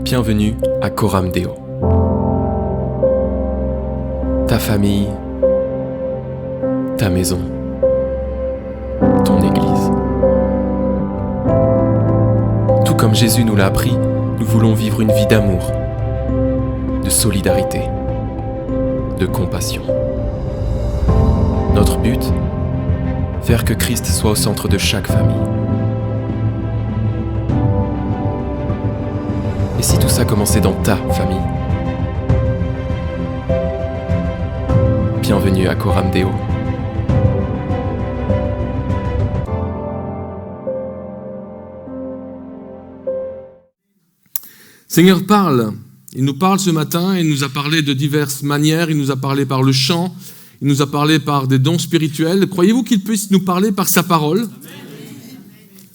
Bienvenue à Coram Deo. Ta famille, ta maison, ton église. Tout comme Jésus nous l'a appris, nous voulons vivre une vie d'amour, de solidarité, de compassion. Notre but, faire que Christ soit au centre de chaque famille. Et si tout ça commençait dans ta famille? Bienvenue à Coram Deo. Seigneur parle. Il nous parle ce matin, il nous a parlé de diverses manières, il nous a parlé par le chant, il nous a parlé par des dons spirituels. Croyez-vous qu'il puisse nous parler par sa parole?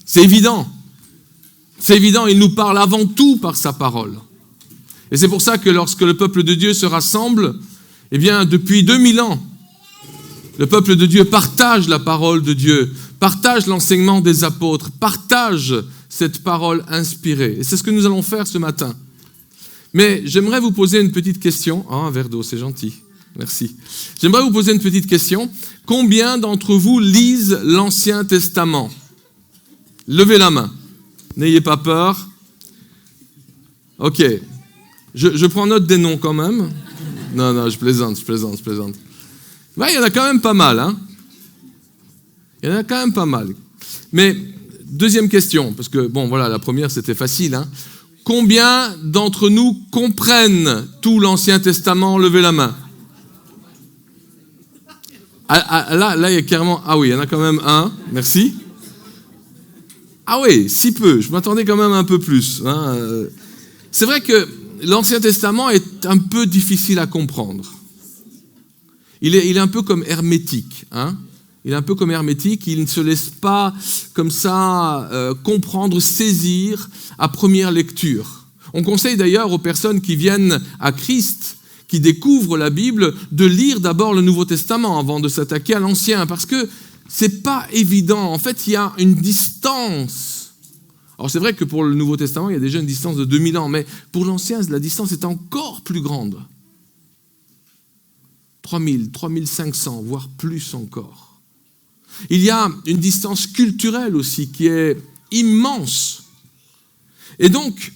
C'est évident. C'est évident, il nous parle avant tout par sa parole. Et c'est pour ça que lorsque le peuple de Dieu se rassemble, eh bien, depuis 2000 ans, le peuple de Dieu partage la parole de Dieu, partage l'enseignement des apôtres, partage cette parole inspirée. Et c'est ce que nous allons faire ce matin. Mais j'aimerais vous poser une petite question. Ah, un verre d'eau, c'est gentil. Merci. J'aimerais vous poser une petite question. Combien d'entre vous lisent l'Ancien Testament? Levez la main. N'ayez pas peur. Ok. Je prends note des noms quand même. Non, je plaisante. Ouais, il y en a quand même pas mal, hein. Il y en a quand même pas mal. Mais, deuxième question, parce que, bon, voilà, la première, c'était facile, hein. Combien d'entre nous comprennent tout l'Ancien Testament? Levez la main. Là, il y a carrément... Ah oui, il y en a quand même un. Merci. Ah oui, si peu. Je m'attendais quand même un peu plus. Hein. C'est vrai que l'Ancien Testament est un peu difficile à comprendre. Il est un peu comme hermétique. Hein. Il est un peu comme hermétique. Il ne se laisse pas comme ça comprendre, saisir à première lecture. On conseille d'ailleurs aux personnes qui viennent à Christ, qui découvrent la Bible, de lire d'abord le Nouveau Testament avant de s'attaquer à l'Ancien, parce que c'est pas évident. En fait, il y a une distance. Alors c'est vrai que pour le Nouveau Testament, il y a déjà une distance de 2000 ans, mais pour l'Ancien, la distance est encore plus grande. 3000, 3500, voire plus encore. Il y a une distance culturelle aussi qui est immense. Et donc,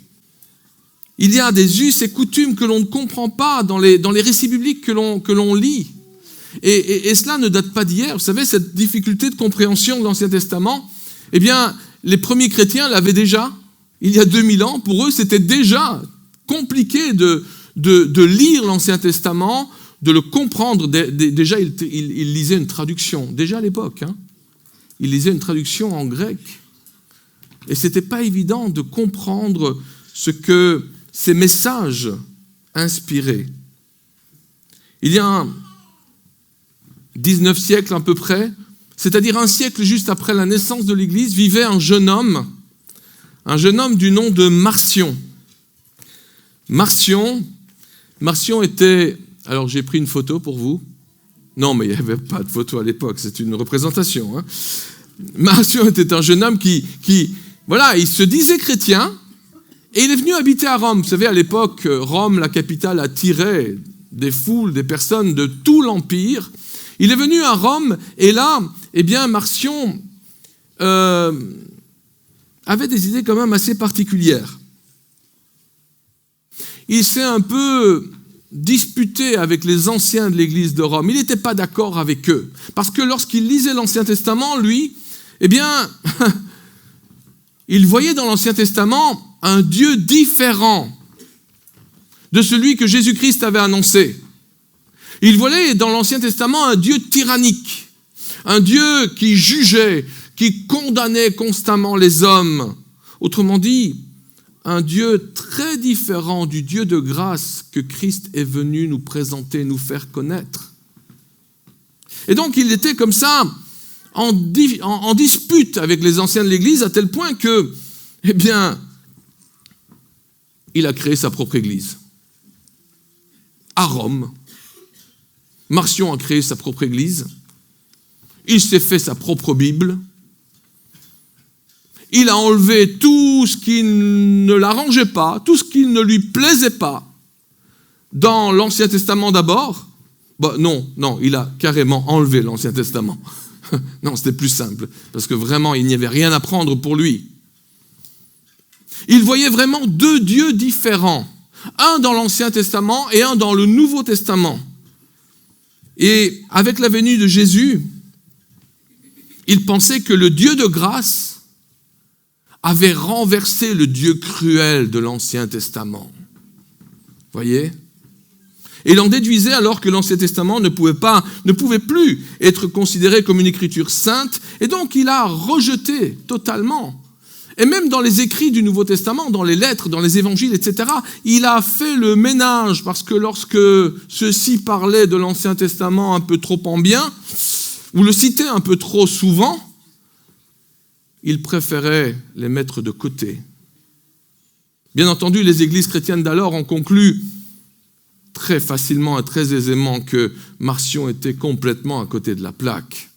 il y a des us et coutumes que l'on ne comprend pas dans les récits bibliques que l'on lit. Et cela ne date pas d'hier. Vous savez, cette difficulté de compréhension de l'Ancien Testament, eh bien, les premiers chrétiens l'avaient déjà. Il y a 2000 ans, pour eux, c'était déjà compliqué de lire l'Ancien Testament, de le comprendre. Déjà, ils lisaient une traduction. Déjà à l'époque, hein. Ils lisaient une traduction en grec. Et ce n'était pas évident de comprendre ce que ces messages inspiraient. Il y a 19 siècles à peu près, c'est-à-dire un siècle juste après la naissance de l'Église, vivait un jeune homme du nom de Marcion. Marcion était... Alors j'ai pris une photo pour vous. Non, mais il n'y avait pas de photo à l'époque, c'est une représentation. Hein. Marcion était un jeune homme qui, voilà, il se disait chrétien, et il est venu habiter à Rome. Vous savez, à l'époque, Rome, la capitale, attirait des foules, des personnes de tout l'Empire. Il est venu à Rome, et là, eh bien, Marcion avait des idées quand même assez particulières. Il s'est un peu disputé avec les anciens de l'église de Rome. Il n'était pas d'accord avec eux. Parce que lorsqu'il lisait l'Ancien Testament, lui, eh bien, il voyait dans l'Ancien Testament un Dieu différent de celui que Jésus-Christ avait annoncé. Il voyait dans l'Ancien Testament un Dieu tyrannique, un Dieu qui jugeait, qui condamnait constamment les hommes. Autrement dit, un Dieu très différent du Dieu de grâce que Christ est venu nous présenter, nous faire connaître. Et donc, il était comme ça, en dispute avec les anciens de l'Église, à tel point que, eh bien, il a créé sa propre Église. À Rome, Marcion a créé sa propre Église. Il s'est fait sa propre Bible. Il a enlevé tout ce qui ne l'arrangeait pas, tout ce qui ne lui plaisait pas dans l'Ancien Testament d'abord. Non, il a carrément enlevé l'Ancien Testament. Non, c'était plus simple, parce que vraiment, il n'y avait rien à prendre pour lui. Il voyait vraiment deux dieux différents, un dans l'Ancien Testament et un dans le Nouveau Testament. Et avec la venue de Jésus, il pensait que le Dieu de grâce avait renversé le Dieu cruel de l'Ancien Testament. Voyez ? Et il en déduisait alors que l'Ancien Testament ne pouvait plus être considéré comme une écriture sainte, et donc il a rejeté totalement. Et même dans les écrits du Nouveau Testament, dans les lettres, dans les évangiles, etc., il a fait le ménage, parce que lorsque ceux-ci parlaient de l'Ancien Testament un peu trop en bien, ou le citaient un peu trop souvent, il préférait les mettre de côté. Bien entendu, les églises chrétiennes d'alors ont conclu très facilement et très aisément que Marcion était complètement à côté de la plaque.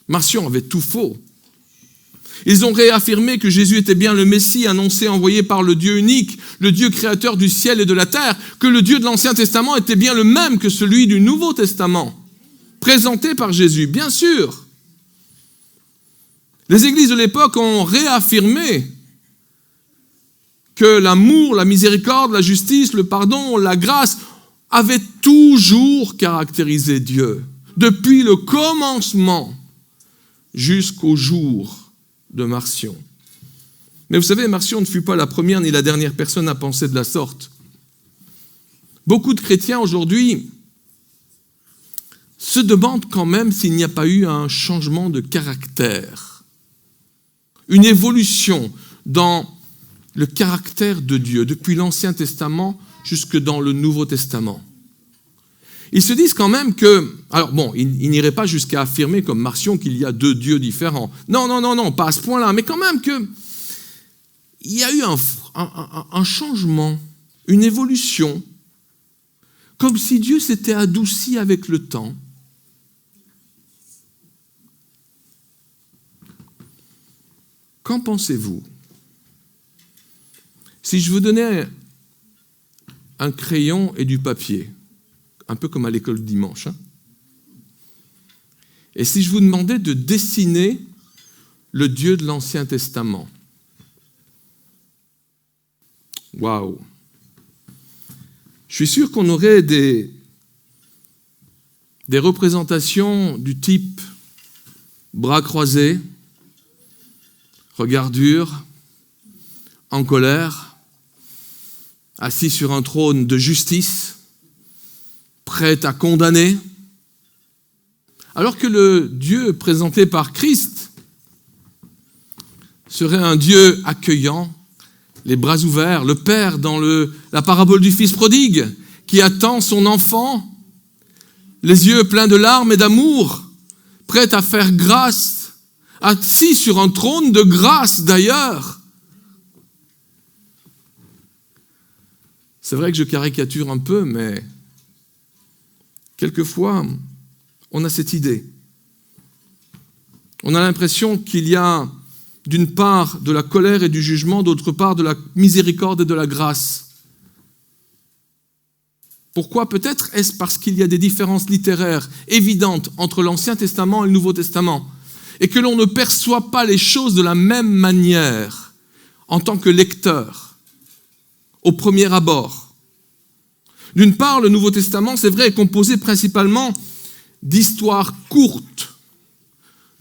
Marcion avait tout faux. Ils ont réaffirmé que Jésus était bien le Messie annoncé, envoyé par le Dieu unique, le Dieu créateur du ciel et de la terre, que le Dieu de l'Ancien Testament était bien le même que celui du Nouveau Testament, présenté par Jésus, bien sûr. Les églises de l'époque ont réaffirmé que l'amour, la miséricorde, la justice, le pardon, la grâce avaient toujours caractérisé Dieu, depuis le commencement jusqu'au jour de Marcion. Mais vous savez, Marcion ne fut pas la première ni la dernière personne à penser de la sorte. Beaucoup de chrétiens aujourd'hui se demandent quand même s'il n'y a pas eu un changement de caractère, une évolution dans le caractère de Dieu, depuis l'Ancien Testament jusque dans le Nouveau Testament. Ils se disent quand même que, alors bon, ils n'iraient pas jusqu'à affirmer comme Marcion qu'il y a deux dieux différents. Non, pas à ce point-là, mais quand même qu'il y a eu un changement, une évolution, comme si Dieu s'était adouci avec le temps. Qu'en pensez-vous ? Si je vous donnais un crayon et du papier, un peu comme à l'école dimanche, et si je vous demandais de dessiner le Dieu de l'Ancien Testament, waouh! Je suis sûr qu'on aurait des représentations du type bras croisés, regard dur, en colère, assis sur un trône de justice, prêt à condamner, alors que le Dieu présenté par Christ serait un Dieu accueillant, les bras ouverts, le Père dans la parabole du Fils prodigue, qui attend son enfant, les yeux pleins de larmes et d'amour, prêt à faire grâce, assis sur un trône de grâce d'ailleurs. C'est vrai que je caricature un peu, mais quelquefois, on a cette idée. On a l'impression qu'il y a d'une part de la colère et du jugement, d'autre part de la miséricorde et de la grâce. Pourquoi ? Peut-être est-ce parce qu'il y a des différences littéraires évidentes entre l'Ancien Testament et le Nouveau Testament, et que l'on ne perçoit pas les choses de la même manière en tant que lecteur, au premier abord. D'une part, le Nouveau Testament, c'est vrai, est composé principalement d'histoires courtes,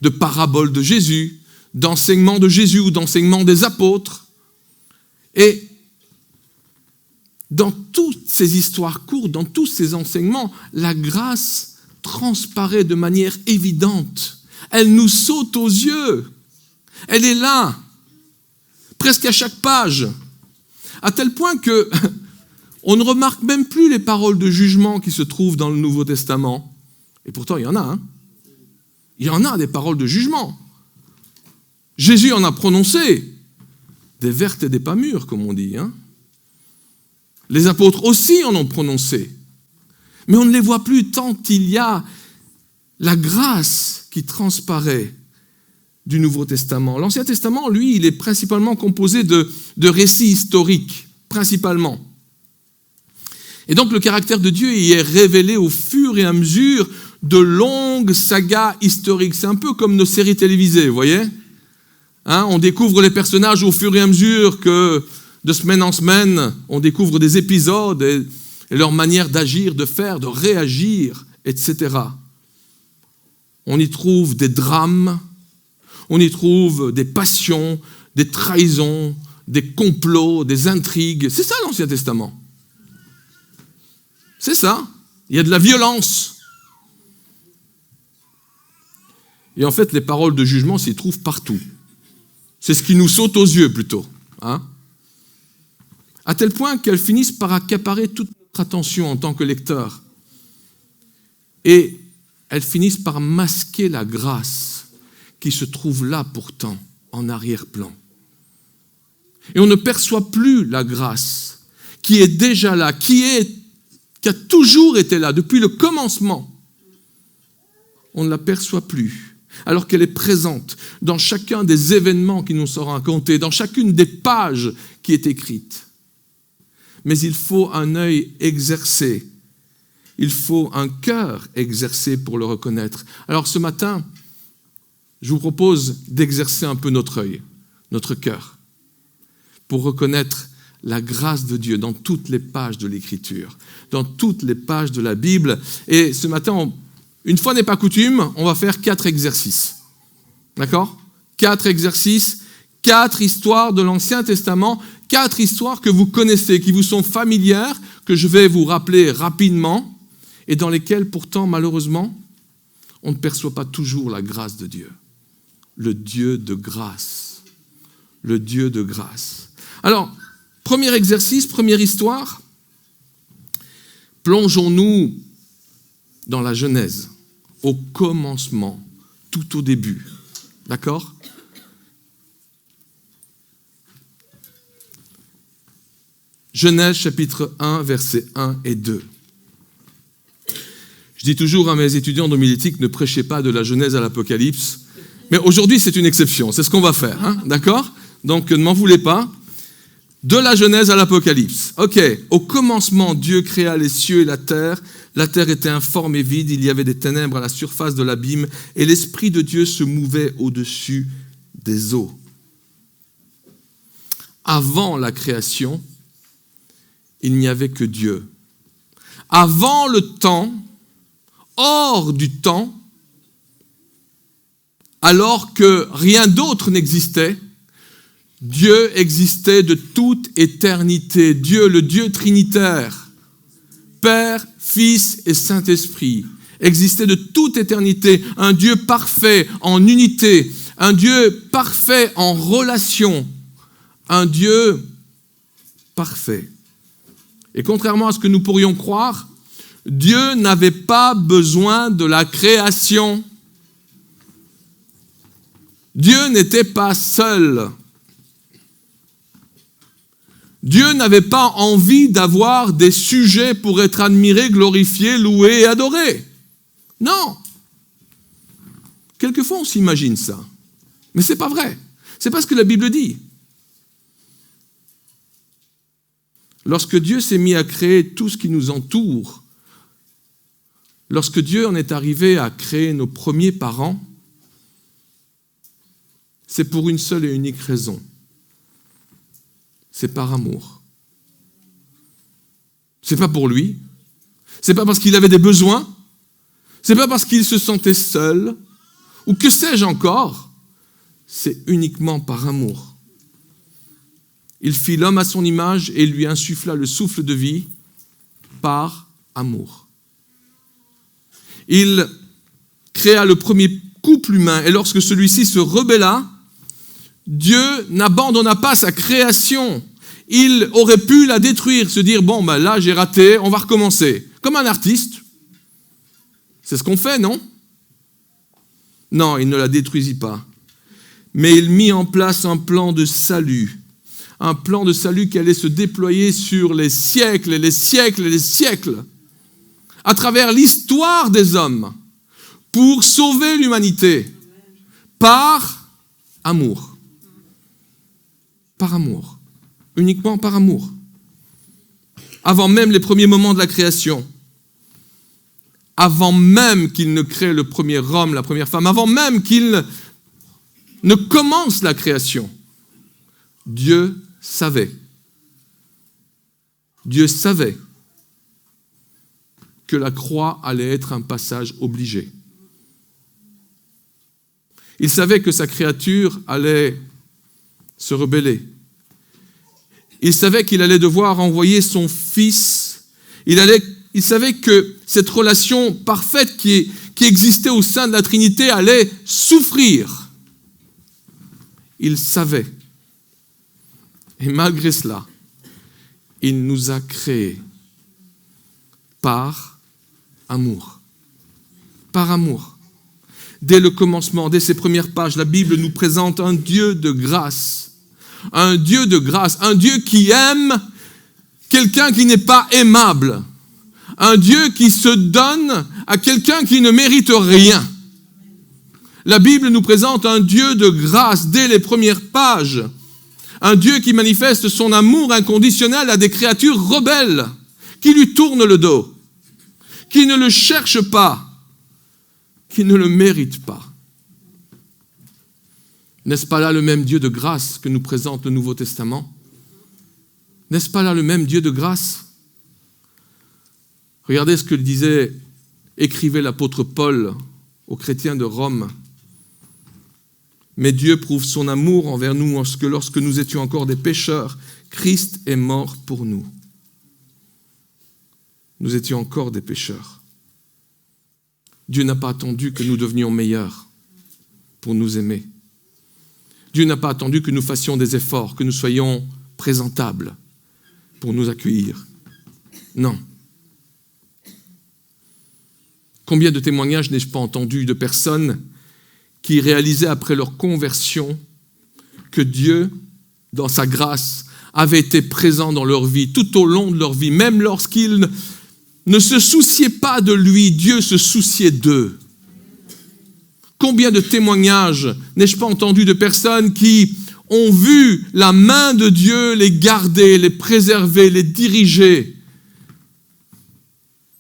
de paraboles de Jésus, d'enseignements de Jésus ou d'enseignements des apôtres. Et dans toutes ces histoires courtes, dans tous ces enseignements, la grâce transparaît de manière évidente. Elle nous saute aux yeux. Elle est là, presque à chaque page, à tel point que on ne remarque même plus les paroles de jugement qui se trouvent dans le Nouveau Testament. Et pourtant, il y en a. Il y en a des paroles de jugement. Jésus en a prononcé des vertes et des pas mûres, comme on dit. Les apôtres aussi en ont prononcé. Mais on ne les voit plus tant il y a la grâce qui transparaît du Nouveau Testament. L'Ancien Testament, lui, il est principalement composé de récits historiques, principalement. Et donc le caractère de Dieu y est révélé au fur et à mesure de longues sagas historiques. C'est un peu comme nos séries télévisées, vous voyez ? On découvre les personnages au fur et à mesure que, de semaine en semaine, on découvre des épisodes et leur manière d'agir, de faire, de réagir, etc. On y trouve des drames, on y trouve des passions, des trahisons, des complots, des intrigues. C'est ça l'Ancien Testament. C'est ça. Il y a de la violence. Et en fait, les paroles de jugement s'y trouvent partout. C'est ce qui nous saute aux yeux plutôt. À tel point qu'elles finissent par accaparer toute notre attention en tant que lecteurs. Et elles finissent par masquer la grâce qui se trouve là pourtant, en arrière-plan. Et on ne perçoit plus la grâce qui est déjà là, qui a toujours été là depuis le commencement. On ne la perçoit plus, alors qu'elle est présente dans chacun des événements qui nous sont racontés, dans chacune des pages qui est écrite. Mais il faut un œil exercé, il faut un cœur exercé pour le reconnaître. Alors ce matin, je vous propose d'exercer un peu notre œil, notre cœur, pour reconnaître la grâce de Dieu dans toutes les pages de l'Écriture, dans toutes les pages de la Bible. Et ce matin, une fois n'est pas coutume, on va faire 4 exercices. D'accord ? 4 exercices, 4 histoires de l'Ancien Testament, 4 histoires que vous connaissez, qui vous sont familières, que je vais vous rappeler rapidement, et dans lesquelles pourtant, malheureusement, on ne perçoit pas toujours la grâce de Dieu. Le Dieu de grâce. Le Dieu de grâce. Alors, premier exercice, première histoire, plongeons-nous dans la Genèse, au commencement, tout au début. D'accord ? Genèse chapitre 1, versets 1 et 2. Je dis toujours à mes étudiants d'homilétique, ne prêchez pas de la Genèse à l'Apocalypse. Mais aujourd'hui, c'est une exception, c'est ce qu'on va faire. D'accord ? Donc, ne m'en voulez pas. De la Genèse à l'Apocalypse. Ok, au commencement, Dieu créa les cieux et la terre. La terre était informe et vide, il y avait des ténèbres à la surface de l'abîme, et l'Esprit de Dieu se mouvait au-dessus des eaux. Avant la création, il n'y avait que Dieu. Avant le temps, hors du temps, alors que rien d'autre n'existait, Dieu existait de toute éternité. Dieu, le Dieu trinitaire, Père, Fils et Saint-Esprit, existait de toute éternité. Un Dieu parfait en unité, un Dieu parfait en relation, un Dieu parfait. Et contrairement à ce que nous pourrions croire, Dieu n'avait pas besoin de la création. Dieu n'était pas seul. Dieu n'avait pas envie d'avoir des sujets pour être admiré, glorifié, loué et adoré. Non. Quelquefois, on s'imagine ça. Mais ce n'est pas vrai. C'est pas ce que la Bible dit. Lorsque Dieu s'est mis à créer tout ce qui nous entoure, lorsque Dieu en est arrivé à créer nos premiers parents, c'est pour une seule et unique raison. C'est par amour. C'est pas pour lui. C'est pas parce qu'il avait des besoins. C'est pas parce qu'il se sentait seul. Ou que sais-je encore. C'est uniquement par amour. Il fit l'homme à son image et lui insuffla le souffle de vie par amour. Il créa le premier couple humain et lorsque celui-ci se rebella, Dieu n'abandonna pas sa création. Il aurait pu la détruire, se dire, bon, ben là j'ai raté, on va recommencer. Comme un artiste. C'est ce qu'on fait, non ? Non, il ne la détruisit pas. Mais il mit en place un plan de salut. Un plan de salut qui allait se déployer sur les siècles et les siècles et les siècles. À travers l'histoire des hommes. Pour sauver l'humanité. Par amour. Par amour. Uniquement par amour. Avant même les premiers moments de la création. Avant même qu'il ne crée le premier homme, la première femme. Avant même qu'il ne commence la création. Dieu savait. Dieu savait que la croix allait être un passage obligé. Il savait que sa créature allait se rebeller. Il savait qu'il allait devoir envoyer son fils. Il savait que cette relation parfaite qui existait au sein de la Trinité allait souffrir. Il savait. Et malgré cela, il nous a créés par amour. Par amour. Dès le commencement, dès ses premières pages, la Bible nous présente un Dieu de grâce. Un Dieu de grâce. Un Dieu qui aime quelqu'un qui n'est pas aimable. Un Dieu qui se donne à quelqu'un qui ne mérite rien. La Bible nous présente un Dieu de grâce dès les premières pages. Un Dieu qui manifeste son amour inconditionnel à des créatures rebelles, qui lui tournent le dos, qui ne le cherchent pas, qui ne le méritent pas. N'est-ce pas là le même Dieu de grâce que nous présente le Nouveau Testament? N'est-ce pas là le même Dieu de grâce? Regardez ce que écrivait l'apôtre Paul aux chrétiens de Rome. Mais Dieu prouve son amour envers nous en ce que lorsque nous étions encore des pécheurs, Christ est mort pour nous. Nous étions encore des pécheurs. Dieu n'a pas attendu que nous devenions meilleurs pour nous aimer. Dieu n'a pas attendu que nous fassions des efforts, que nous soyons présentables pour nous accueillir. Non. Combien de témoignages n'ai-je pas entendu de personnes qui réalisaient après leur conversion que Dieu, dans sa grâce, avait été présent dans leur vie, tout au long de leur vie, même lorsqu'ils ne se souciaient pas de lui, Dieu se souciait d'eux. Combien de témoignages n'ai-je pas entendu de personnes qui ont vu la main de Dieu les garder, les préserver, les diriger,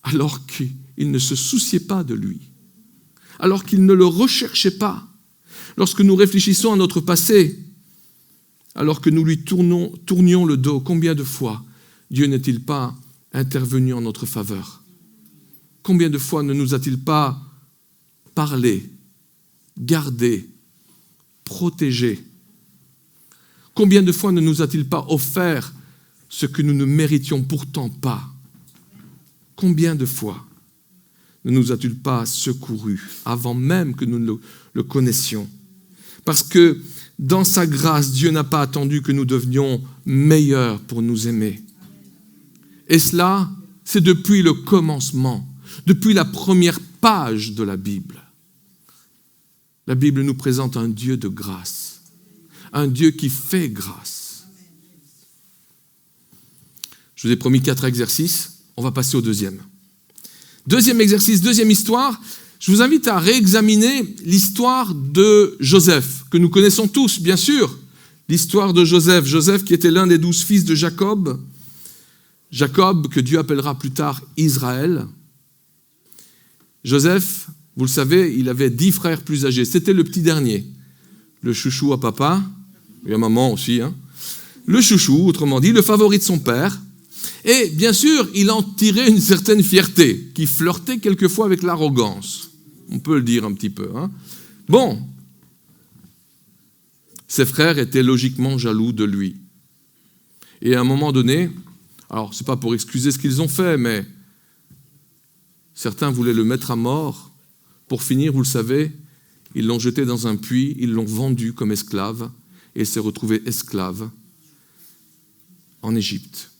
alors qu'ils ne se souciaient pas de lui, alors qu'ils ne le recherchaient pas. Lorsque nous réfléchissons à notre passé, alors que nous lui tournions le dos, combien de fois Dieu n'est-il pas intervenu en notre faveur? Combien de fois ne nous a-t-il pas parlé, gardé, protégé? Combien de fois ne nous a-t-il pas offert ce que nous ne méritions pourtant pas? Combien de fois ne nous a-t-il pas secourus avant même que nous le connaissions? Parce que dans sa grâce, Dieu n'a pas attendu que nous devenions meilleurs pour nous aimer. Et cela, c'est depuis le commencement, depuis la première page de la Bible. La Bible nous présente un Dieu de grâce, un Dieu qui fait grâce. Je vous ai promis 4 exercices, on va passer au deuxième. Deuxième exercice, deuxième histoire, je vous invite à réexaminer l'histoire de Joseph, que nous connaissons tous, bien sûr. L'histoire de Joseph. Joseph qui était l'un des 12 fils de Jacob. Jacob, que Dieu appellera plus tard Israël. Joseph, vous le savez, il avait 10 frères plus âgés. C'était le petit dernier. Le chouchou à papa, et à maman aussi. Le chouchou, autrement dit, le favori de son père. Et bien sûr, il en tirait une certaine fierté, qui flirtait quelquefois avec l'arrogance. On peut le dire un petit peu. Bon, ses frères étaient logiquement jaloux de lui. Et à un moment donné, alors c'est pas pour excuser ce qu'ils ont fait, mais certains voulaient le mettre à mort. Pour finir, vous le savez, ils l'ont jeté dans un puits, ils l'ont vendu comme esclave, et il s'est retrouvé esclave en Égypte.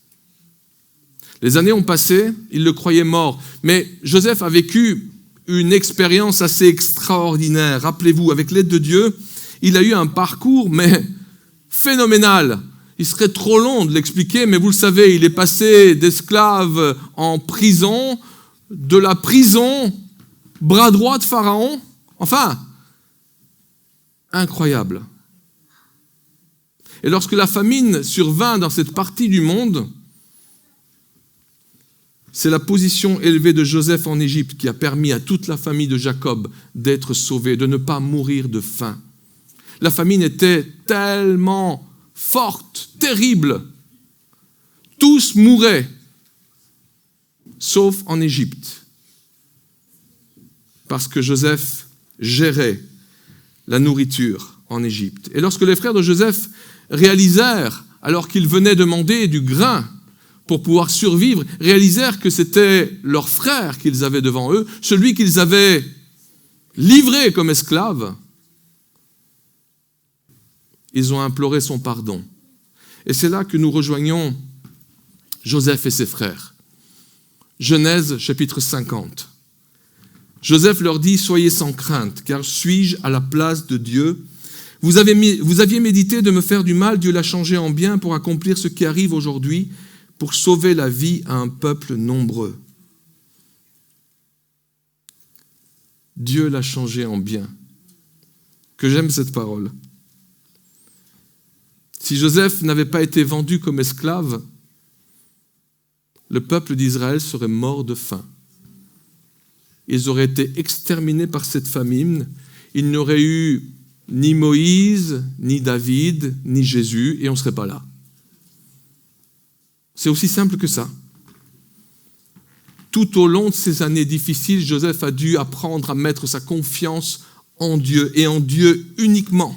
Les années ont passé, il le croyait mort, mais Joseph a vécu une expérience assez extraordinaire. Rappelez-vous, avec l'aide de Dieu, il a eu un parcours, mais phénoménal. Il serait trop long de l'expliquer, mais vous le savez, il est passé d'esclave en prison, de la prison, bras droit de Pharaon. Enfin, incroyable. Et lorsque la famine survint dans cette partie du monde, c'est la position élevée de Joseph en Égypte qui a permis à toute la famille de Jacob d'être sauvée, de ne pas mourir de faim. La famine était tellement forte, terrible. Tous mouraient, sauf en Égypte, parce que Joseph gérait la nourriture en Égypte. Et lorsque les frères de Joseph réalisèrent, alors qu'ils venaient demander du grain pour pouvoir survivre, réalisèrent que c'était leur frère qu'ils avaient devant eux, celui qu'ils avaient livré comme esclave, ils ont imploré son pardon. Et c'est là que nous rejoignons Joseph et ses frères. Genèse chapitre 50. Joseph leur dit « Soyez sans crainte, car suis-je à la place de Dieu ? Vous aviez médité de me faire du mal, Dieu l'a changé en bien pour accomplir ce qui arrive aujourd'hui, pour sauver la vie à un peuple nombreux. » Dieu l'a changé en bien. Que j'aime cette parole. Si Joseph n'avait pas été vendu comme esclave, le peuple d'Israël serait mort de faim. Ils auraient été exterminés par cette famine. Il n'y aurait eu ni Moïse, ni David, ni Jésus, et on ne serait pas là. C'est aussi simple que ça. Tout au long de ces années difficiles, Joseph a dû apprendre à mettre sa confiance en Dieu, et en Dieu uniquement.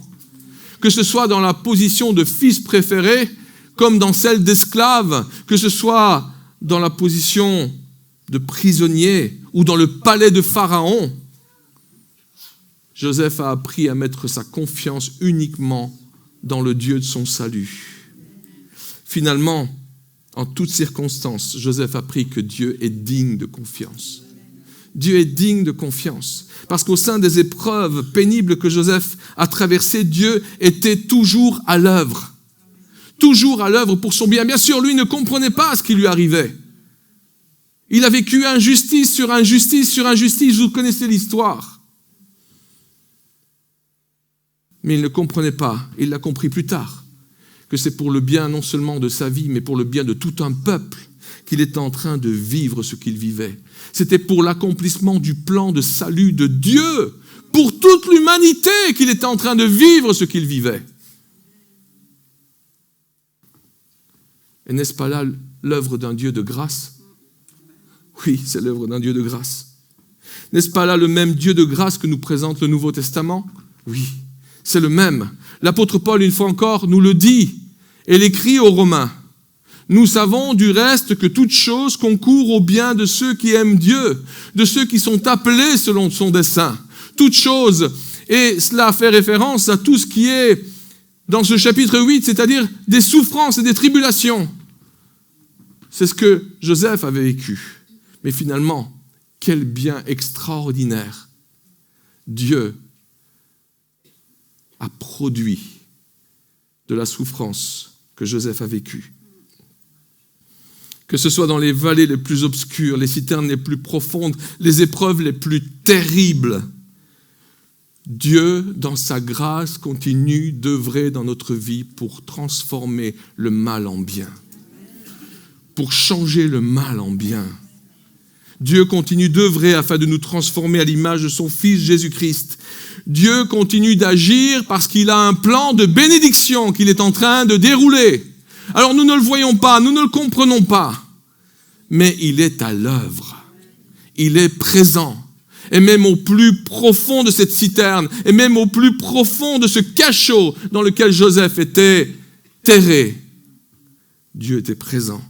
Que ce soit dans la position de fils préféré, comme dans celle d'esclave, que ce soit dans la position de prisonnier ou dans le palais de Pharaon, Joseph a appris à mettre sa confiance uniquement dans le Dieu de son salut. Finalement, en toutes circonstances, Joseph a appris que Dieu est digne de confiance. Dieu est digne de confiance. Parce qu'au sein des épreuves pénibles que Joseph a traversées, Dieu était toujours à l'œuvre. Toujours à l'œuvre pour son bien. Bien sûr, lui ne comprenait pas ce qui lui arrivait. Il a vécu injustice sur injustice sur injustice. Vous connaissez l'histoire. Mais il ne comprenait pas. Il l'a compris plus tard. Que c'est pour le bien non seulement de sa vie, mais pour le bien de tout un peuple qu'il était en train de vivre ce qu'il vivait. C'était pour l'accomplissement du plan de salut de Dieu, pour toute l'humanité qu'il était en train de vivre ce qu'il vivait. Et n'est-ce pas là l'œuvre d'un Dieu de grâce ? Oui, c'est l'œuvre d'un Dieu de grâce. N'est-ce pas là le même Dieu de grâce que nous présente le Nouveau Testament ? Oui, c'est le même. L'apôtre Paul, une fois encore, nous le dit et l'écrit aux Romains. Nous savons du reste que toute chose concourt au bien de ceux qui aiment Dieu, de ceux qui sont appelés selon son dessein. Toute chose, et cela fait référence à tout ce qui est dans ce chapitre 8, c'est-à-dire des souffrances et des tribulations. C'est ce que Joseph avait vécu. Mais finalement, quel bien extraordinaire Dieu a produit de la souffrance que Joseph a vécue. Que ce soit dans les vallées les plus obscures, les citernes les plus profondes, les épreuves les plus terribles, Dieu, dans sa grâce, continue d'œuvrer dans notre vie pour transformer le mal en bien, pour changer le mal en bien. Dieu continue d'œuvrer afin de nous transformer à l'image de son Fils Jésus-Christ. Dieu continue d'agir parce qu'il a un plan de bénédiction qu'il est en train de dérouler. Alors nous ne le voyons pas, nous ne le comprenons pas, mais il est à l'œuvre. Il est présent. Et même au plus profond de cette citerne, et même au plus profond de ce cachot dans lequel Joseph était terré, Dieu était présent.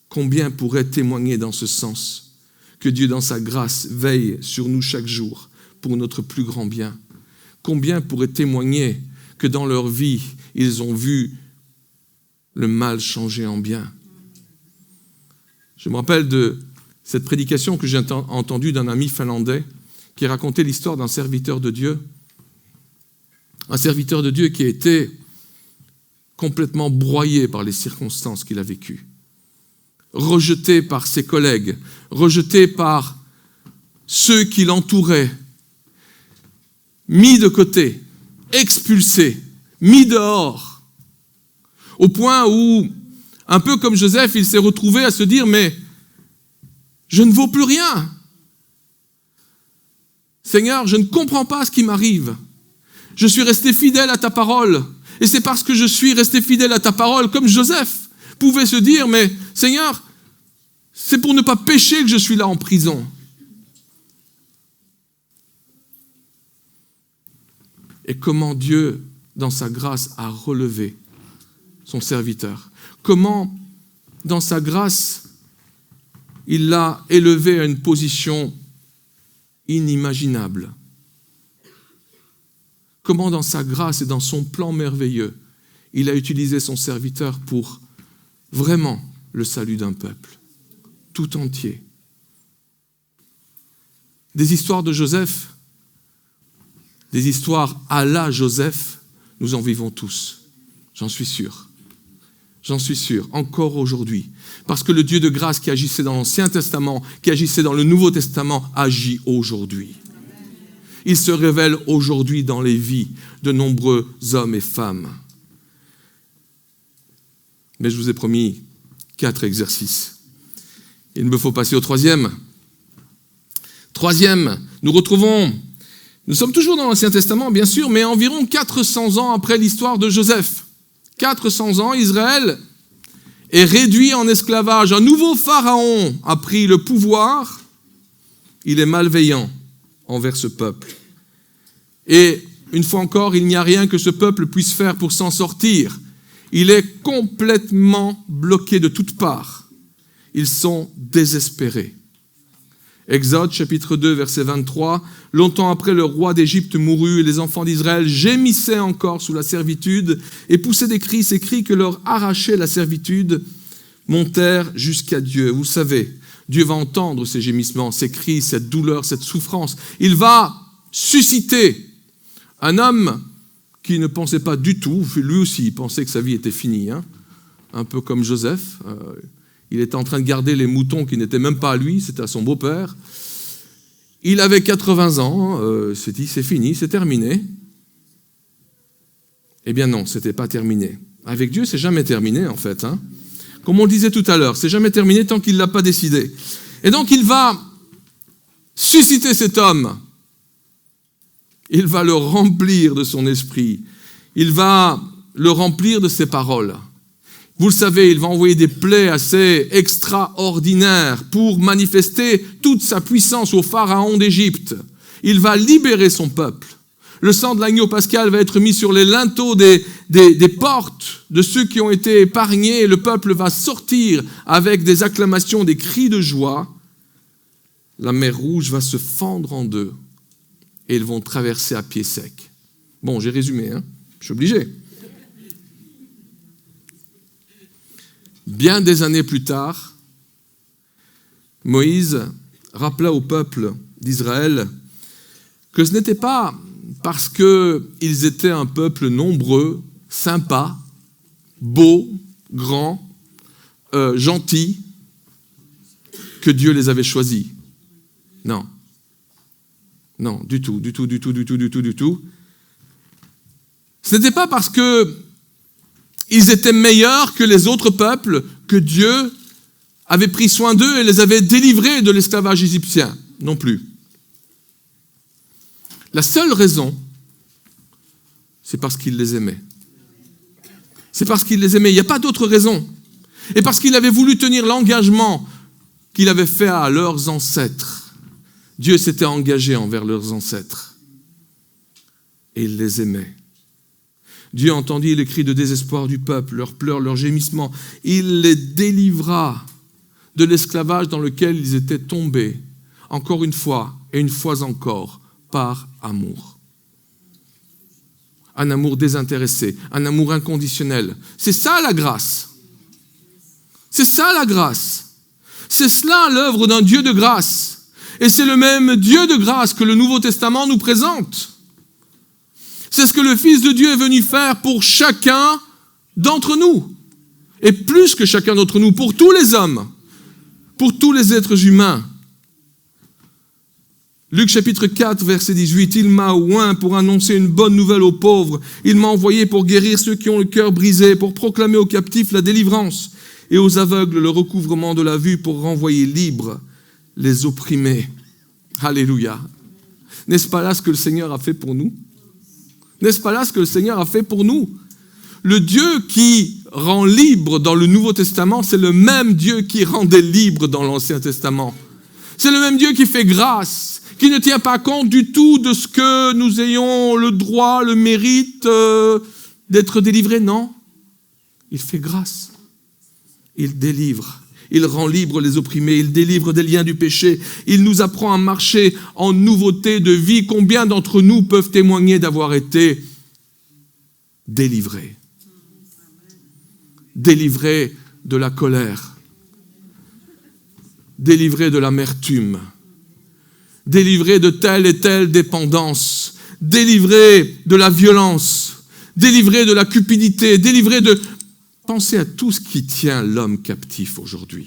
Combien pourrait témoigner dans ce sens que Dieu, dans sa grâce, veille sur nous chaque jour pour notre plus grand bien? Combien pourrait témoigner que dans leur vie, ils ont vu le mal changer en bien? Je me rappelle de cette prédication que j'ai entendue d'un ami finlandais qui racontait l'histoire d'un serviteur de Dieu. Un serviteur de Dieu qui a été complètement broyé par les circonstances qu'il a vécues. Rejeté par ses collègues, rejeté par ceux qui l'entouraient, mis de côté, expulsé, mis dehors, au point où, un peu comme Joseph, il s'est retrouvé à se dire, mais je ne vaux plus rien. Seigneur, je ne comprends pas ce qui m'arrive. Je suis resté fidèle à ta parole. Et c'est parce que je suis resté fidèle à ta parole, comme Joseph pouvait se dire, mais Seigneur, c'est pour ne pas pécher que je suis là en prison. Et comment Dieu, dans sa grâce, a relevé son serviteur. Comment, dans sa grâce, il l'a élevé à une position inimaginable. Comment, dans sa grâce et dans son plan merveilleux, il a utilisé son serviteur pour vraiment le salut d'un peuple, tout entier. Des histoires de Joseph, des histoires à la Joseph, nous en vivons tous, j'en suis sûr. J'en suis sûr, encore aujourd'hui. Parce que le Dieu de grâce qui agissait dans l'Ancien Testament, qui agissait dans le Nouveau Testament, agit aujourd'hui. Il se révèle aujourd'hui dans les vies de nombreux hommes et femmes. Mais je vous ai promis 4 exercices. Il me faut passer au 3e. 3e, nous sommes toujours dans l'Ancien Testament, bien sûr, mais environ 400 ans après l'histoire de Joseph. 400 ans, Israël est réduit en esclavage. Un nouveau pharaon a pris le pouvoir. Il est malveillant envers ce peuple. Et une fois encore, il n'y a rien que ce peuple puisse faire pour s'en sortir. Il est complètement bloqué de toutes parts. Ils sont désespérés. Exode, chapitre 2, verset 23. « Longtemps après, le roi d'Égypte mourut et les enfants d'Israël gémissaient encore sous la servitude et poussaient des cris. Ces cris que leur arrachait la servitude montèrent jusqu'à Dieu. » Vous savez, Dieu va entendre ces gémissements, ces cris, cette douleur, cette souffrance. Il va susciter un homme qui ne pensait pas du tout, lui aussi, il pensait que sa vie était finie, un peu comme Joseph. Il était en train de garder les moutons qui n'étaient même pas à lui, c'était à son beau-père. Il avait 80 ans, il s'est dit, c'est fini, c'est terminé. Eh bien non, ce n'était pas terminé. Avec Dieu, c'est jamais terminé en fait. Comme on le disait tout à l'heure, c'est jamais terminé tant qu'il ne l'a pas décidé. Et donc il va susciter cet homme. Il va le remplir de son esprit. Il va le remplir de ses paroles. Vous le savez, il va envoyer des plaies assez extraordinaires pour manifester toute sa puissance au pharaon d'Égypte. Il va libérer son peuple. Le sang de l'agneau pascal va être mis sur les linteaux des portes de ceux qui ont été épargnés. Le peuple va sortir avec des acclamations, des cris de joie. La mer Rouge va se fendre en deux et ils vont traverser à pied sec. Bon, j'ai résumé, je suis obligé. Bien des années plus tard, Moïse rappela au peuple d'Israël que ce n'était pas parce qu'ils étaient un peuple nombreux, sympa, beau, grand, gentil, que Dieu les avait choisis. Non. Non, du tout. Ce n'était pas parce que ils étaient meilleurs que les autres peuples, que Dieu avait pris soin d'eux et les avait délivrés de l'esclavage égyptien, non plus. La seule raison, c'est parce qu'il les aimait. C'est parce qu'il les aimait, il n'y a pas d'autre raison. Et parce qu'il avait voulu tenir l'engagement qu'il avait fait à leurs ancêtres. Dieu s'était engagé envers leurs ancêtres. Et il les aimait. Dieu entendit les cris de désespoir du peuple, leurs pleurs, leurs gémissements. Il les délivra de l'esclavage dans lequel ils étaient tombés, encore une fois et une fois encore, par amour. Un amour désintéressé, un amour inconditionnel. C'est ça la grâce. C'est ça la grâce. C'est cela l'œuvre d'un Dieu de grâce. Et c'est le même Dieu de grâce que le Nouveau Testament nous présente. C'est ce que le Fils de Dieu est venu faire pour chacun d'entre nous. Et plus que chacun d'entre nous, pour tous les hommes, pour tous les êtres humains. Luc chapitre 4, verset 18, « Il m'a oint pour annoncer une bonne nouvelle aux pauvres. Il m'a envoyé pour guérir ceux qui ont le cœur brisé, pour proclamer aux captifs la délivrance et aux aveugles le recouvrement de la vue, pour renvoyer libres les opprimés. » Alléluia. N'est-ce pas là ce que le Seigneur a fait pour nous? N'est-ce pas là ce que le Seigneur a fait pour nous? Le Dieu qui rend libre dans le Nouveau Testament, c'est le même Dieu qui rendait libre dans l'Ancien Testament. C'est le même Dieu qui fait grâce, qui ne tient pas compte du tout de ce que nous ayons le droit, le mérite d'être délivrés. Non, il fait grâce. Il délivre. Il rend libre les opprimés. Il délivre des liens du péché. Il nous apprend à marcher en nouveauté de vie. Combien d'entre nous peuvent témoigner d'avoir été délivrés? Délivrés de la colère. Délivrés de l'amertume. Délivrés de telle et telle dépendance. Délivrés de la violence. Délivrés de la cupidité. Délivrés de... Pensez à tout ce qui tient l'homme captif aujourd'hui.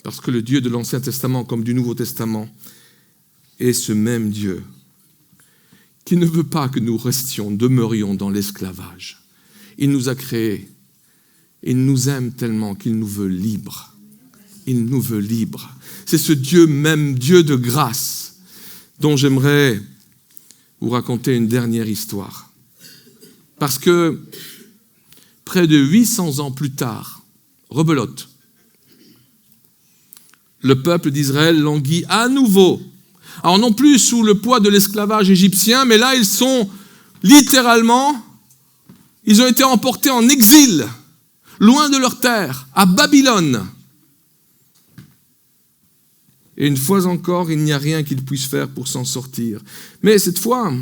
Parce que le Dieu de l'Ancien Testament comme du Nouveau Testament est ce même Dieu qui ne veut pas que nous demeurions dans l'esclavage. Il nous a créés. Il nous aime tellement qu'il nous veut libres. Il nous veut libres. C'est ce Dieu même, Dieu de grâce, dont j'aimerais vous raconter une dernière histoire. Parce que près de 800 ans plus tard, rebelote, le peuple d'Israël languit à nouveau. Alors non plus sous le poids de l'esclavage égyptien, mais là ils sont littéralement, ils ont été emportés en exil, loin de leur terre, à Babylone. Et une fois encore, il n'y a rien qu'ils puissent faire pour s'en sortir. Mais cette fois,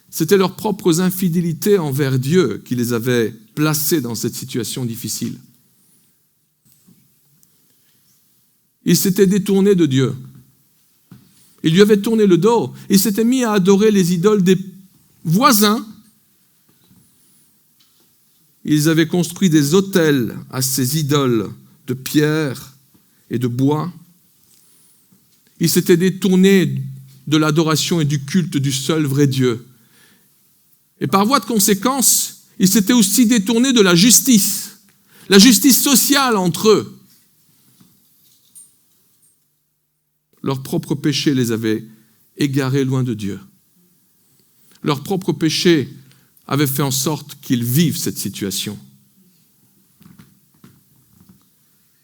c'était leurs propres infidélités envers Dieu qui les avaient placés dans cette situation difficile. Ils s'étaient détournés de Dieu. Ils lui avaient tourné le dos. Ils s'étaient mis à adorer les idoles des voisins. Ils avaient construit des autels à ces idoles de pierre et de bois. Ils s'étaient détournés de l'adoration et du culte du seul vrai Dieu. Et par voie de conséquence, ils s'étaient aussi détournés de la justice sociale entre eux. Leur propre péché les avait égarés loin de Dieu. Leur propre péché avait fait en sorte qu'ils vivent cette situation.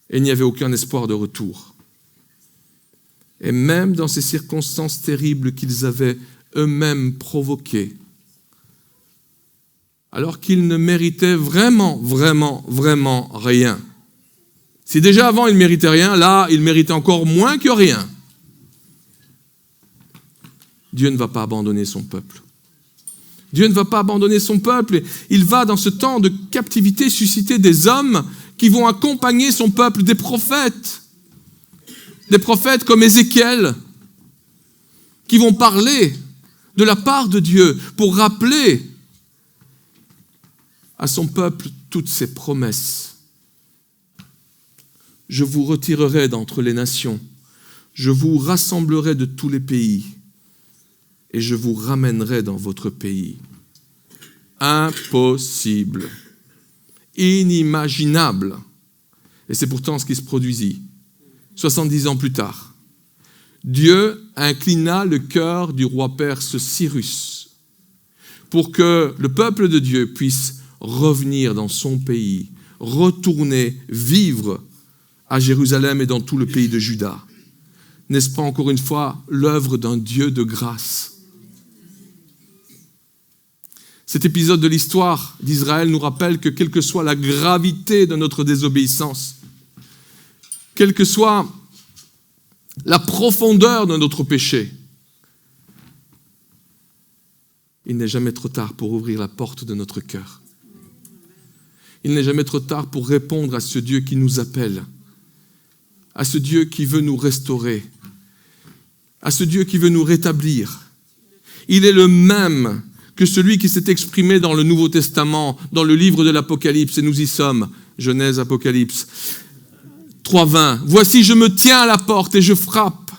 Et il n'y avait aucun espoir de retour. Et même dans ces circonstances terribles qu'ils avaient eux-mêmes provoquées, alors qu'ils ne méritaient vraiment rien. Si déjà avant ils ne méritaient rien, là ils méritaient encore moins que rien. Dieu ne va pas abandonner son peuple. Dieu ne va pas abandonner son peuple. Il va, dans ce temps de captivité, susciter des hommes qui vont accompagner son peuple, des prophètes. Des prophètes comme Ézéchiel, qui vont parler de la part de Dieu pour rappeler à son peuple toutes ses promesses. Je vous retirerai d'entre les nations, je vous rassemblerai de tous les pays, et je vous ramènerai dans votre pays. Impossible, inimaginable. Et c'est pourtant ce qui se produisit. 70 ans plus tard, Dieu inclina le cœur du roi perse Cyrus pour que le peuple de Dieu puisse revenir dans son pays, retourner vivre à Jérusalem et dans tout le pays de Juda. N'est-ce pas encore une fois l'œuvre d'un Dieu de grâce? Cet épisode de l'histoire d'Israël nous rappelle que quelle que soit la gravité de notre désobéissance, quelle que soit la profondeur de notre péché, il n'est jamais trop tard pour ouvrir la porte de notre cœur. Il n'est jamais trop tard pour répondre à ce Dieu qui nous appelle, à ce Dieu qui veut nous restaurer, à ce Dieu qui veut nous rétablir. Il est le même que celui qui s'est exprimé dans le Nouveau Testament, dans le livre de l'Apocalypse, et nous y sommes, Genèse, Apocalypse. 3:20. Voici, je me tiens à la porte et je frappe.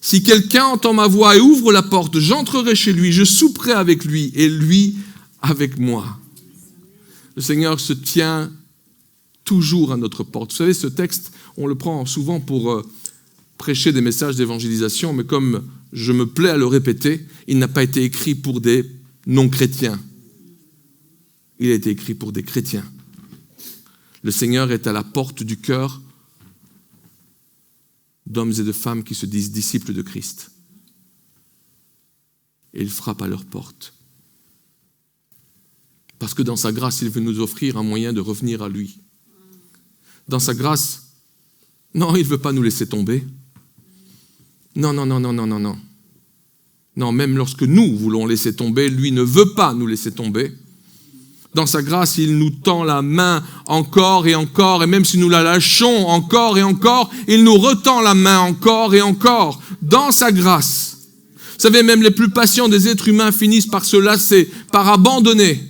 Si quelqu'un entend ma voix et ouvre la porte, j'entrerai chez lui, je souperai avec lui et lui avec moi. Le Seigneur se tient toujours à notre porte. Vous savez, ce texte, on le prend souvent pour prêcher des messages d'évangélisation, mais comme je me plais à le répéter, il n'a pas été écrit pour des non-chrétiens. Il a été écrit pour des chrétiens. Le Seigneur est à la porte du cœur d'hommes et de femmes qui se disent disciples de Christ. Et il frappe à leur porte. Parce que dans sa grâce, il veut nous offrir un moyen de revenir à lui. Dans sa grâce, non, il ne veut pas nous laisser tomber. Non. Non, même lorsque nous voulons laisser tomber, lui ne veut pas nous laisser tomber. Dans sa grâce, il nous tend la main encore et encore, et même si nous la lâchons encore et encore, il nous retend la main encore et encore. Dans sa grâce. Vous savez, même les plus patients des êtres humains finissent par se lasser, par abandonner.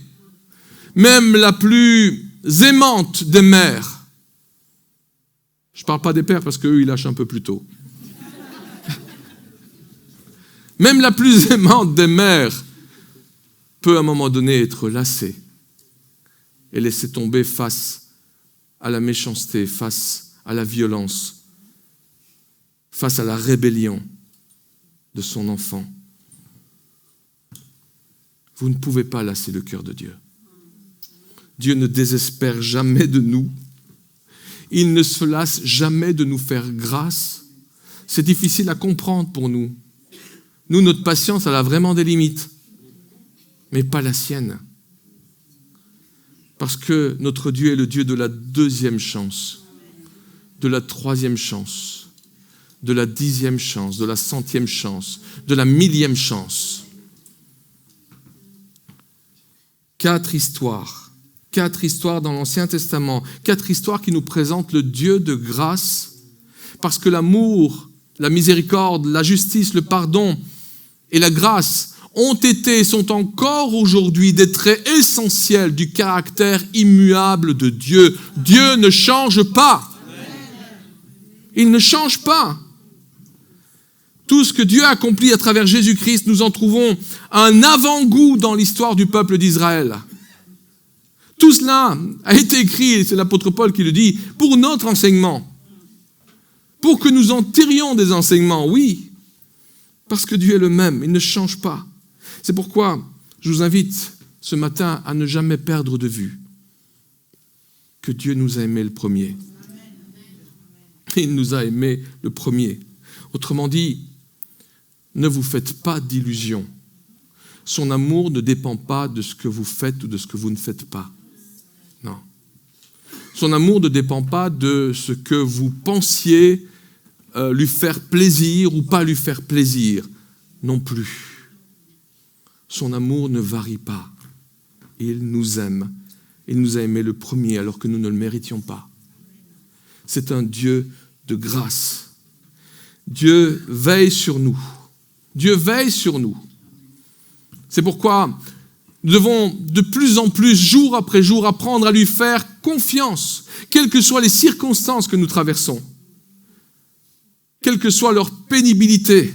Même la plus aimante des mères. Je ne parle pas des pères parce qu'eux, ils lâchent un peu plus tôt. Même la plus aimante des mères peut à un moment donné être lassée et laisser tomber face à la méchanceté, face à la violence, face à la rébellion de son enfant. Vous ne pouvez pas lasser le cœur de Dieu. Dieu ne désespère jamais de nous. Il ne se lasse jamais de nous faire grâce. C'est difficile à comprendre pour nous. Nous, notre patience, elle a vraiment des limites, mais pas la sienne. Parce que notre Dieu est le Dieu de la 2e chance, de la 3e chance, de la 10e chance, de la 100e chance, de la 1000e chance. 4 histoires dans l'Ancien Testament, 4 histoires qui nous présentent le Dieu de grâce, parce que l'amour, la miséricorde, la justice, le pardon et la grâce ont été et sont encore aujourd'hui des traits essentiels du caractère immuable de Dieu. Dieu ne change pas. Il ne change pas. Tout ce que Dieu a accompli à travers Jésus-Christ, nous en trouvons un avant-goût dans l'histoire du peuple d'Israël. Tout cela a été écrit, et c'est l'apôtre Paul qui le dit, pour notre enseignement. Pour que nous en tirions des enseignements, oui. Parce que Dieu est le même, il ne change pas. C'est pourquoi je vous invite ce matin à ne jamais perdre de vue que Dieu nous a aimés le premier. Il nous a aimés le premier. Autrement dit, ne vous faites pas d'illusions. Son amour ne dépend pas de ce que vous faites ou de ce que vous ne faites pas. Non. Son amour ne dépend pas de ce que vous pensiez lui faire plaisir ou pas lui faire plaisir. Non plus. Son amour ne varie pas. Il nous aime. Il nous a aimés le premier alors que nous ne le méritions pas. C'est un Dieu de grâce. Dieu veille sur nous. Dieu veille sur nous. C'est pourquoi nous devons de plus en plus, jour après jour, apprendre à lui faire confiance, quelles que soient les circonstances que nous traversons, quelle que soit leur pénibilité.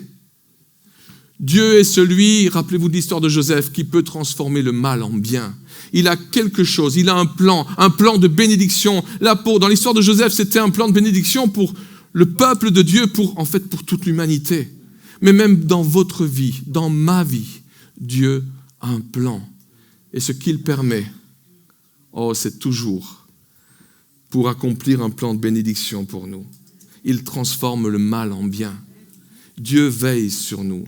Dieu est celui, rappelez-vous de l'histoire de Joseph, qui peut transformer le mal en bien. Il a quelque chose, il a un plan de bénédiction. Là, dans l'histoire de Joseph, c'était un plan de bénédiction pour le peuple de Dieu, pour toute l'humanité. Mais même dans votre vie, dans ma vie, Dieu a un plan. Et ce qu'il permet, c'est toujours pour accomplir un plan de bénédiction pour nous. Il transforme le mal en bien. Dieu veille sur nous.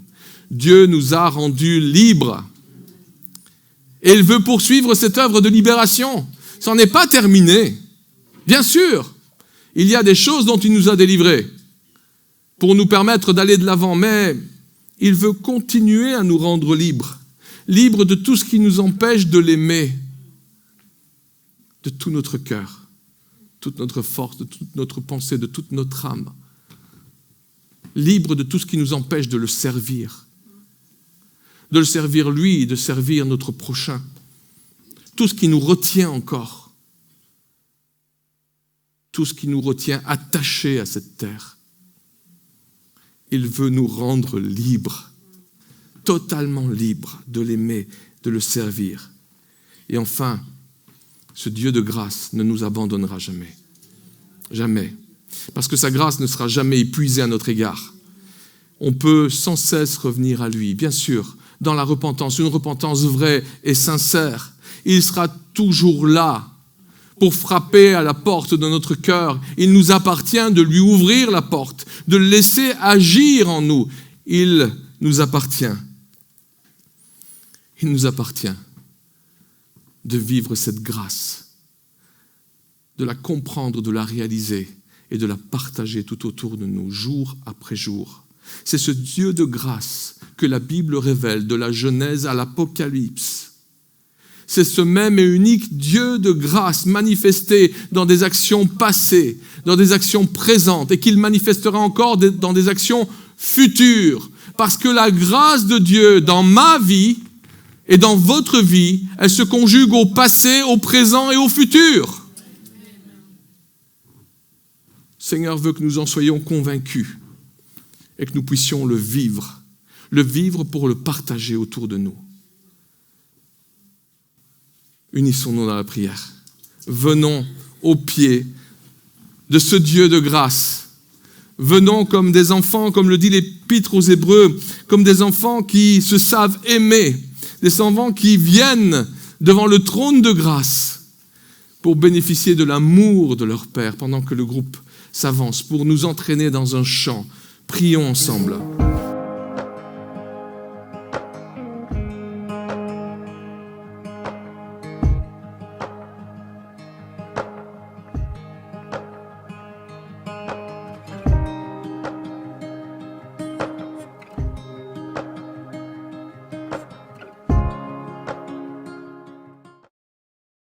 Dieu nous a rendus libres. Et il veut poursuivre cette œuvre de libération. Ça n'en est pas terminé. Bien sûr, il y a des choses dont il nous a délivrés pour nous permettre d'aller de l'avant, mais il veut continuer à nous rendre libres. Libres de tout ce qui nous empêche de l'aimer, de tout notre cœur, toute notre force, de toute notre pensée, de toute notre âme. Libres de tout ce qui nous empêche de le servir lui, de servir notre prochain. Tout ce qui nous retient encore. tout ce qui nous retient attachés à cette terre. Il veut nous rendre libres, totalement libres de l'aimer, de le servir. Et enfin, ce Dieu de grâce ne nous abandonnera jamais. Jamais. Parce que sa grâce ne sera jamais épuisée à notre égard. On peut sans cesse revenir à lui, bien sûr, dans la repentance, une repentance vraie et sincère. Il sera toujours là pour frapper à la porte de notre cœur. Il nous appartient de lui ouvrir la porte, de le laisser agir en nous. Il nous appartient. Il nous appartient de vivre cette grâce, de la comprendre, de la réaliser et de la partager tout autour de nous, jour après jour. C'est ce Dieu de grâce que la Bible révèle de la Genèse à l'Apocalypse. C'est ce même et unique Dieu de grâce manifesté dans des actions passées, dans des actions présentes, et qu'il manifestera encore dans des actions futures. Parce que la grâce de Dieu dans ma vie et dans votre vie, elle se conjugue au passé, au présent et au futur. Le Seigneur veut que nous en soyons convaincus et que nous puissions le vivre pour le partager autour de nous. Unissons-nous dans la prière. Venons au pied de ce Dieu de grâce. Venons comme des enfants, comme le dit l'Épître aux Hébreux, comme des enfants qui se savent aimer, des enfants qui viennent devant le trône de grâce pour bénéficier de l'amour de leur Père pendant que le groupe s'avance, pour nous entraîner dans un chant. Prions ensemble.